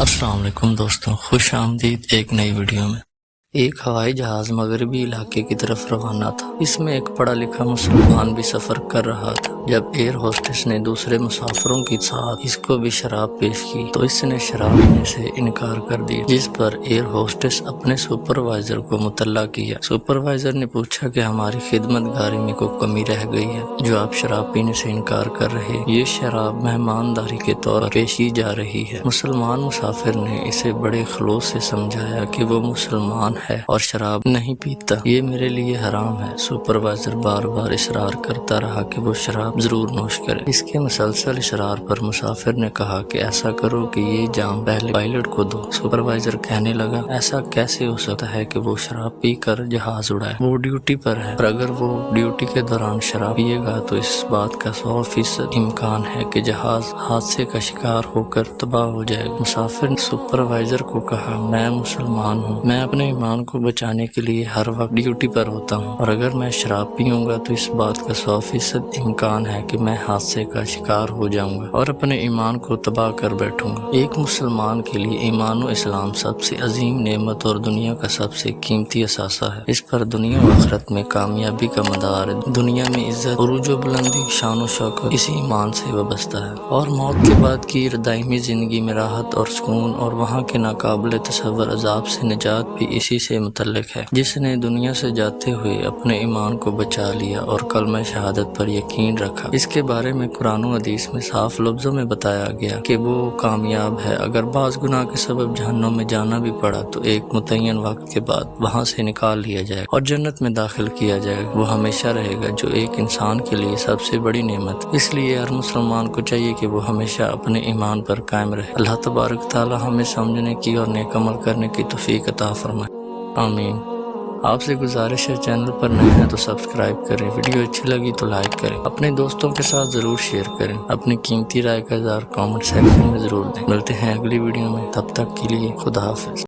السلام علیکم دوستوں، خوش آمدید ایک نئی ویڈیو میں۔ ایک ہوائی جہاز مغربی علاقے کی طرف روانہ تھا۔ اس میں ایک پڑھا لکھا مسلمان بھی سفر کر رہا تھا۔ جب ایئر ہوسٹس نے دوسرے مسافروں کے ساتھ اس کو بھی شراب پیش کی تو اس نے شراب پینے سے انکار کر دیا، جس پر ایئر ہوسٹس اپنے سپروائزر کو مطلع کیا۔ سپروائزر نے پوچھا کہ ہماری خدمت گاری میں کوئی کمی رہ گئی ہے جو آپ شراب پینے سے انکار کر رہے ہیں؟ یہ شراب مہمانداری کے طور پر پیش کی جا رہی ہے۔ مسلمان مسافر نے اسے بڑے خلوص سے سمجھایا کہ وہ مسلمان ہے اور شراب نہیں پیتا، یہ میرے لیے حرام ہے۔ سپروائزر بار بار اصرار کرتا رہا کہ وہ شراب ضرور نوش کرے۔ اس کے مسلسل اصرار پر مسافر نے کہا کہ ایسا کرو کہ یہ جام پہلے پائلٹ کو دو۔ سپروائزر کہنے لگا ایسا کیسے ہو سکتا ہے کہ وہ شراب پی کر جہاز اڑائے؟ وہ ڈیوٹی پر ہے، اور اگر وہ ڈیوٹی کے دوران شراب پیے گا تو اس بات کا 100% امکان ہے کہ جہاز حادثے کا شکار ہو کر تباہ ہو جائے گا۔ مسافر نے سپروائزر کو کہا میں مسلمان ہوں، میں اپنے ایمان کو بچانے کے لیے ہر وقت ڈیوٹی پر ہوتا ہوں، اور اگر میں شراب پیوں گا تو اس بات کا 100% امکان ہے کہ میں حادثے کا شکار ہو جاؤں گا اور اپنے ایمان کو تباہ کر بیٹھوں گا۔ ایک مسلمان کے لیے ایمان و اسلام سب سے عظیم نعمت اور دنیا کا سب سے قیمتی اثاثہ ہے۔ اس پر دنیا و آخرت میں کامیابی کا مدار ہے۔ دنیا میں عزت، عروج و بلندی، شان و شوکت اسی ایمان سے وابستہ ہے، اور موت کے بعد کی دائمی زندگی میں راحت اور سکون اور وہاں کے ناقابل تصور عذاب سے نجات بھی اسی سے متعلق ہے۔ جس نے دنیا سے جاتے ہوئے اپنے ایمان کو بچا لیا اور کلمہ شہادت پر یقین رکھا، اس کے بارے میں قرآن و حدیث میں صاف لفظوں میں بتایا گیا کہ وہ کامیاب ہے۔ اگر بعض گناہ کے سبب جہنم میں جانا بھی پڑا تو ایک متعین وقت کے بعد وہاں سے نکال لیا جائے گا اور جنت میں داخل کیا جائے گا۔ وہ ہمیشہ رہے گا، جو ایک انسان کے لیے سب سے بڑی نعمت۔ اس لیے ہر مسلمان کو چاہیے کہ وہ ہمیشہ اپنے ایمان پر قائم رہے۔ اللہ تبارک تعالی ہمیں سمجھنے کی اور نیک عمل کرنے کی توفیق عطا فرمائے، آمین۔ آپ سے گزارش ہے چینل پر نئے ہیں تو سبسکرائب کریں، ویڈیو اچھی لگی تو لائک کریں، اپنے دوستوں کے ساتھ ضرور شیئر کریں، اپنی قیمتی رائے کا اظہار کامنٹ سیکشن میں ضرور دیں۔ ملتے ہیں اگلی ویڈیو میں، تب تک کے لیے خدا حافظ۔